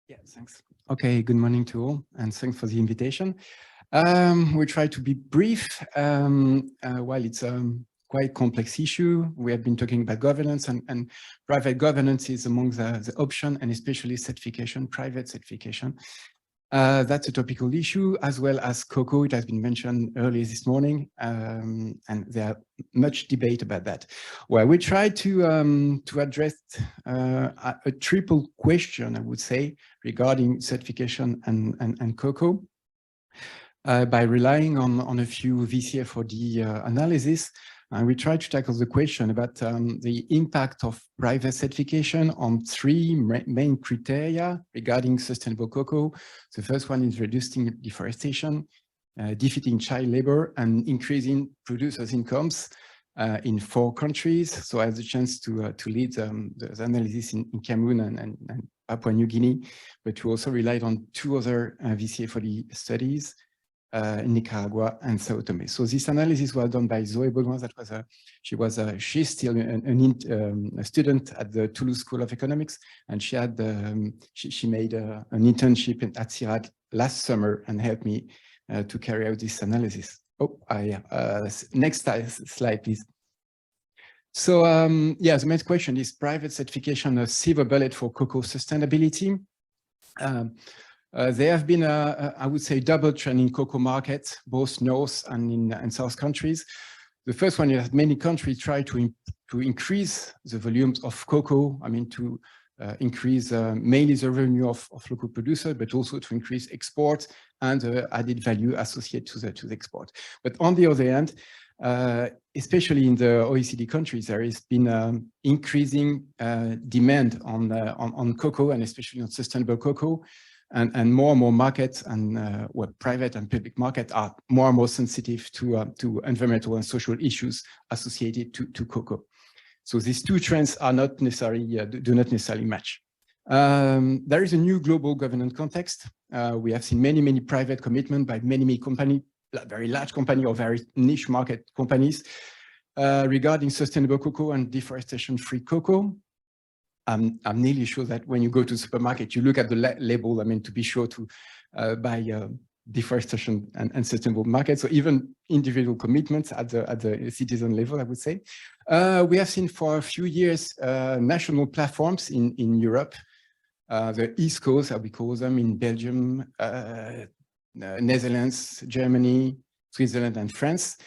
Yeah, thanks. Okay, good morning to all, and thanks for the invitation. We try to be brief. While it's a quite complex issue, we have been talking about governance, and private governance is among the option, and especially certification, private certification. That's a topical issue, as well as cocoa. It has been mentioned earlier this morning, and there are much debate about that. Well, we try to address a triple question, I would say, regarding certification and cocoa by relying on a few VCA4D analysis. And we try to tackle the question about the impact of private certification on three main criteria regarding sustainable cocoa. The first one is reducing deforestation, defeating child labor, and increasing producers' incomes in 4 countries. So I had the chance to lead the analysis in Cameroon and Papua New Guinea, but we also relied on 2 other VCA4D studies, in Nicaragua and Sao Tome. So this analysis was done by Zoe Baudouin. That was she's still a student at the Toulouse School of Economics, and she had she made an internship at CIRAD last summer and helped me to carry out this analysis. Oh, next slide, please. So yeah, the main question is private certification a silver bullet for cocoa sustainability? There have been, I would say, double trend in cocoa markets, both North and in South countries. The first one is that many countries try to increase the volumes of cocoa, I mean, to increase mainly the revenue of local producers, but also to increase export and the added value associated to the export. But on the other hand, especially in the OECD countries, there has been increasing demand on cocoa, and especially on sustainable cocoa. And more markets and private and public markets are more and more sensitive to environmental and social issues associated to cocoa. So these two trends are not necessarily do not necessarily match. There is a new global governance context. We have seen many private commitments by many companies, very large companies or very niche market companies, regarding sustainable cocoa and deforestation-free cocoa. I'm nearly sure that when you go to the supermarket, you look at the label, I mean, to be sure to buy deforestation and sustainable market. So even individual commitments at the citizen level, I would say. We have seen for a few years national platforms in Europe, the East Coast, how we call them, in Belgium, Netherlands, Germany, Switzerland, and France.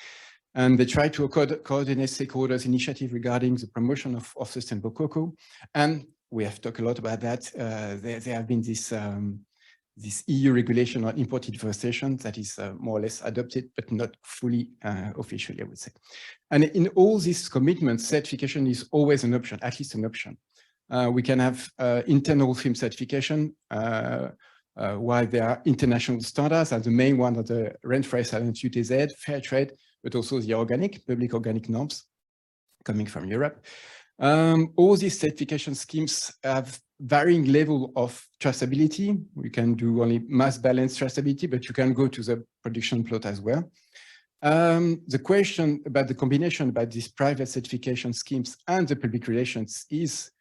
And they try to coordinate stakeholders' initiative regarding the promotion of sustainable cocoa. And we have talked a lot about that. There have been this EU regulation on imported deforestation that is more or less adopted, but not fully officially, I would say. And in all these commitments, certification is always an option, at least an option. We can have internal film certification, while there are international standards, and the main one are the Rainforest Alliance UTZ, Fair Trade, but also the public organic norms coming from Europe. All these certification schemes have varying level of traceability. We can do only mass balance traceability, but you can go to the production plot as well. The question about the combination about these private certification schemes and the public relations is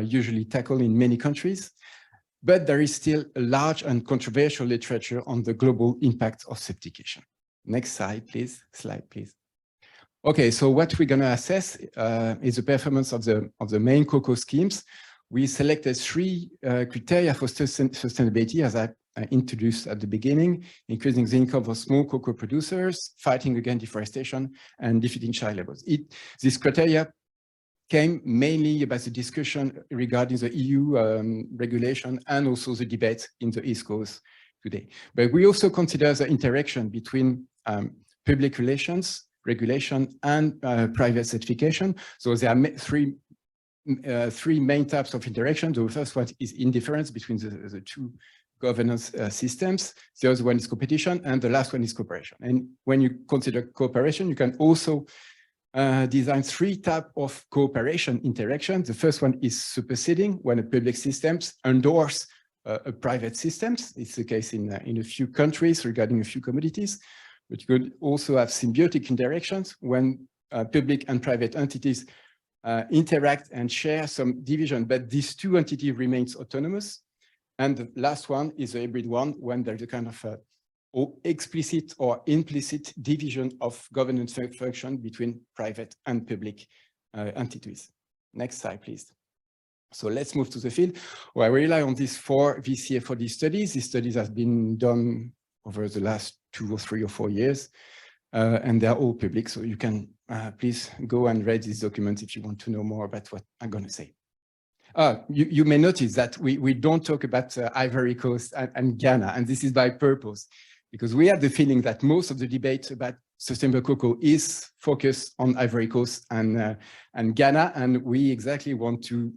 usually tackled in many countries, but there is still a large and controversial literature on the global impact of certification. Next slide, please. Okay, so what we're going to assess is the performance of the main cocoa schemes. We selected 3 criteria for sustainability, as I introduced at the beginning: increasing the income of small cocoa producers, fighting against deforestation, and defeating child labor. This criteria came mainly about the discussion regarding the EU regulation and also the debate in the East Coast today. But we also consider the interaction between public relations, regulation, and private certification. So there are 3 main types of interaction. The first one is indifference between the 2 governance systems. The other one is competition, and the last one is cooperation. And when you consider cooperation, you can also design 3 types of cooperation interaction. The first one is superseding, when a public systems endorse a private systems. It's the case in a few countries regarding a few commodities. But you could also have symbiotic interactions when public and private entities interact and share some division, but these 2 entities remains autonomous. And the last one is a hybrid one, when there's a kind of explicit or implicit division of governance function between private and public entities. Next slide, please. So let's move to the field. Well, I rely on these 4 VCA4D studies. These studies have been done over the last 2 or 3 or 4 years, and they're all public. So you can please go and read these documents if you want to know more about what I'm going to say. You may notice that we don't talk about Ivory Coast and Ghana, and this is by purpose, because we have the feeling that most of the debate about sustainable cocoa is focused on Ivory Coast and Ghana, and we exactly want to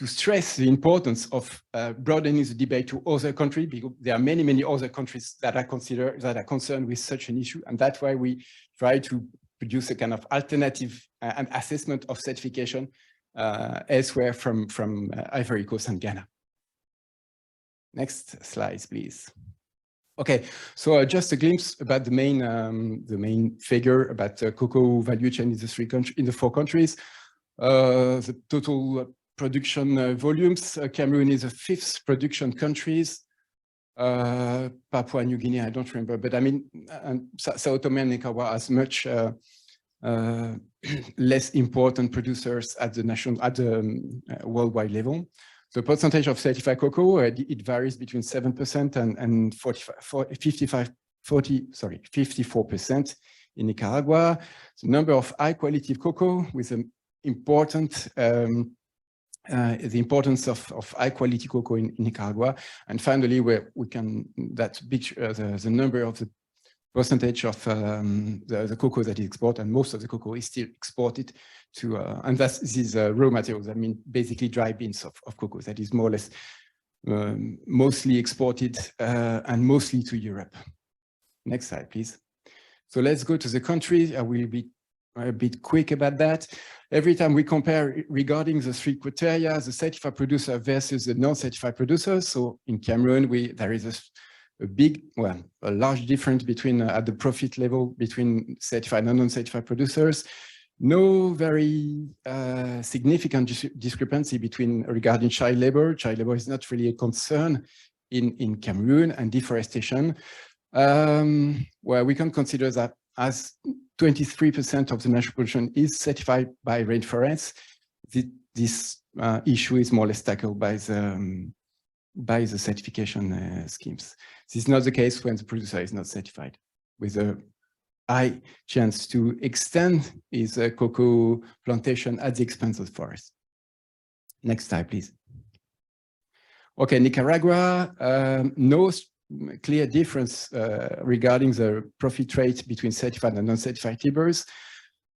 stress the importance of broadening the debate to other countries, because there are many, many other countries that are concerned with such an issue, and that's why we try to produce a kind of alternative assessment of certification elsewhere from Ivory Coast and Ghana. Next slide, please. Okay, so just a glimpse about the main figure about cocoa value chain in the 4 countries. The total production volumes. Cameroon is the 5th production countries. Papua New Guinea, I don't remember, but I mean, Sao Tome and Nicaragua has much less important producers at the worldwide level. The percentage of certified cocoa, it varies between 7% and 54% in Nicaragua. The number of high quality cocoa with an important, the importance of high quality cocoa in Nicaragua. And finally, where we can, that picture, the number of the percentage of the cocoa that is exported, and most of the cocoa is still exported to, and that's these raw materials. I mean, basically dry beans of cocoa that is more or less mostly exported and mostly to Europe. Next slide, please. So let's go to the country. I will be a bit quick about that. Every time we compare regarding the 3 criteria, the certified producer versus the non-certified producers. So in Cameroon, there is a large difference between at the profit level between certified and non-certified producers. No very significant discrepancy regarding child labor. Child labor is not really a concern in Cameroon, and deforestation, where we can consider that as 23% of the national production is certified by rainforests. This issue is more or less tackled by the certification schemes. This is not the case when the producer is not certified, with a high chance to extend his cocoa plantation at the expense of the forest. Next slide, please. Okay, Nicaragua, no clear difference regarding the profit rate between certified and non-certified laborers.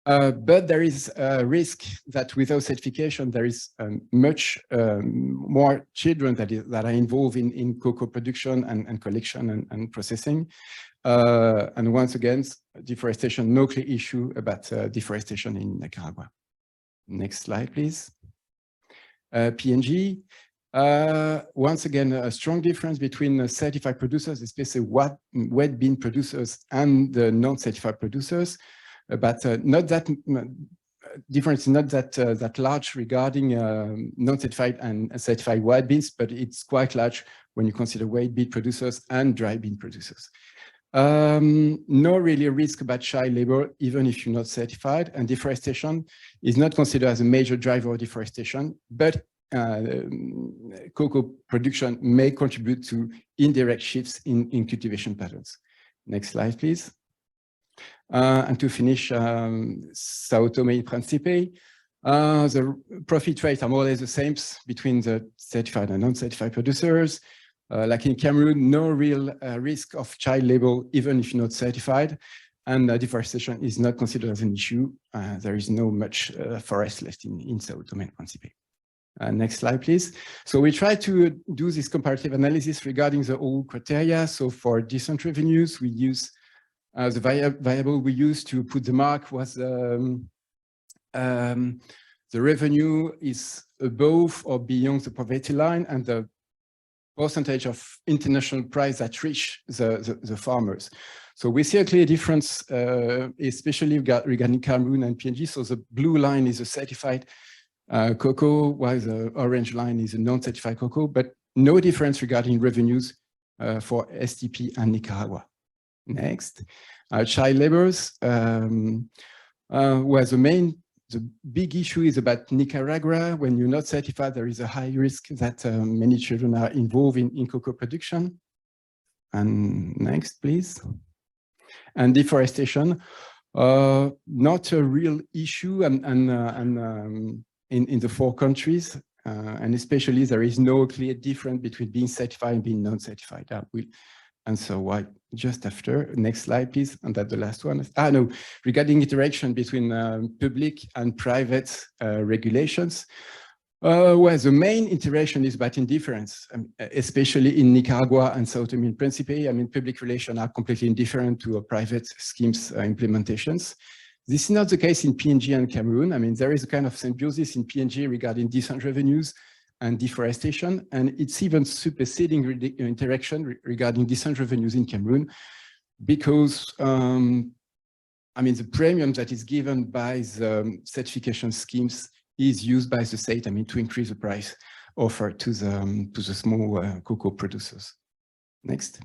But there is a risk that without certification, there is much more children that are involved in cocoa production and collection and processing. And once again, deforestation, no clear issue about deforestation in Nicaragua. Next slide, please. PNG. Once again, a strong difference between certified producers, especially wet bean producers, and the non-certified producers. But not that difference, not that large regarding non-certified and certified white beans, but it's quite large when you consider wet bean producers and dry bean producers. No really risk about child labor, even if you're not certified, and deforestation is not considered as a major driver of deforestation, but cocoa production may contribute to indirect shifts in cultivation patterns. Next slide, please. And to finish, Sao Tome and Principe, the profit rates are more or less the same between the certified and non-certified producers. Like in Cameroon, no real risk of child labor, even if you're not certified, and deforestation is not considered as an issue. There is no much forest left in Sao Tome and Principe. Next slide, please. So we try to do this comparative analysis regarding the whole criteria. So for decent revenues, we use the variable we used to put the mark was the revenue is above or beyond the poverty line, and the percentage of international price that reach the farmers. So we see a clear difference, especially regarding Cameroon and PNG. So the blue line is a certified Cocoa, while the orange line is a non-certified cocoa, but no difference regarding revenues for STP and Nicaragua. Next, child laborers, where the big issue is about Nicaragua. When you're not certified, there is a high risk that many children are involved in cocoa production. And next, please. And deforestation, not a real issue in the 4 countries. And especially there is no clear difference between being certified and being non-certified. That will answer why just after. Next slide, please. And that's the last one. No, regarding interaction between public and private regulations, where the main interaction is about indifference, especially in Nicaragua and Sao Tome and Principe. I mean, public relations are completely indifferent to private schemes implementations. This is not the case in PNG and Cameroon. I mean, there is a kind of symbiosis in PNG regarding decent revenues and deforestation, and it's even superseding interaction regarding decent revenues in Cameroon, because I mean, the premium that is given by the certification schemes is used by the state, I mean, to increase the price offered to the small cocoa producers. Next,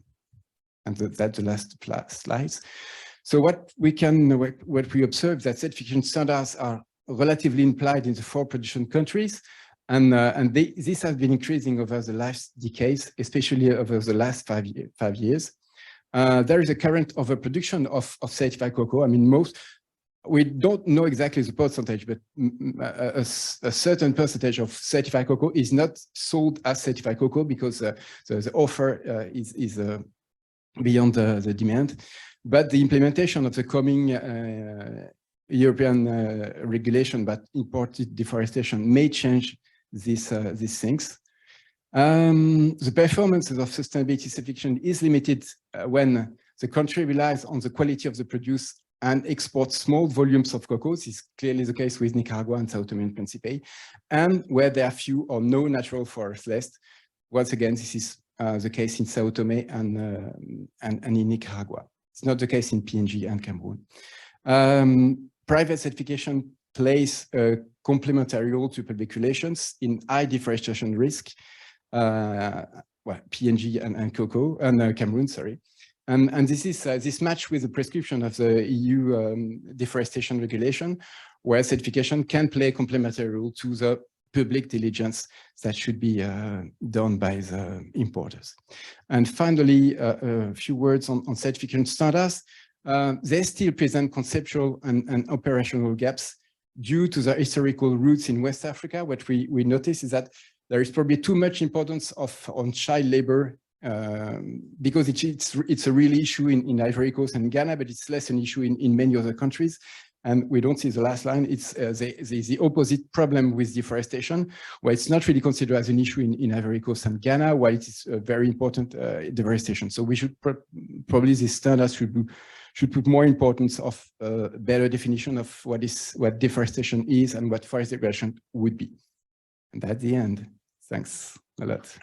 and that's the last slides. So what we observe that certification standards are relatively implied in the 4 production countries, and this has been increasing over the last decades, especially over the last 5 years. There is a current overproduction of certified cocoa. I mean, we don't know exactly the percentage, but a certain percentage of certified cocoa is not sold as certified cocoa because the offer is beyond the demand. But the implementation of the coming European regulation about imported deforestation may change these things. The performance of sustainability certification is limited when the country relies on the quality of the produce and exports small volumes of cocoa. This is clearly the case with Nicaragua and Sao Tome and Principe, and where there are few or no natural forests left. Once again, this is the case in Sao Tome and in Nicaragua. It's not the case in PNG and Cameroon. Private certification plays a complementary role to public relations in high deforestation risk, PNG and cocoa and Cameroon, sorry. And this is this match with the prescription of the EU deforestation regulation, where certification can play a complementary role to the public diligence that should be done by the importers. And finally, a few words on certification standards. They still present conceptual and operational gaps due to the historical roots in West Africa. What we notice is that there is probably too much importance on child labor because it's a real issue in Ivory Coast and Ghana, but it's less an issue in many other countries. And we don't see the last line. It's the opposite problem with deforestation, where it's not really considered as an issue in Ivory Coast and Ghana, while it is a very important deforestation. So we should probably these standards should put more importance of better definition of what deforestation is and what forest degradation would be. And that's the end. Thanks a lot.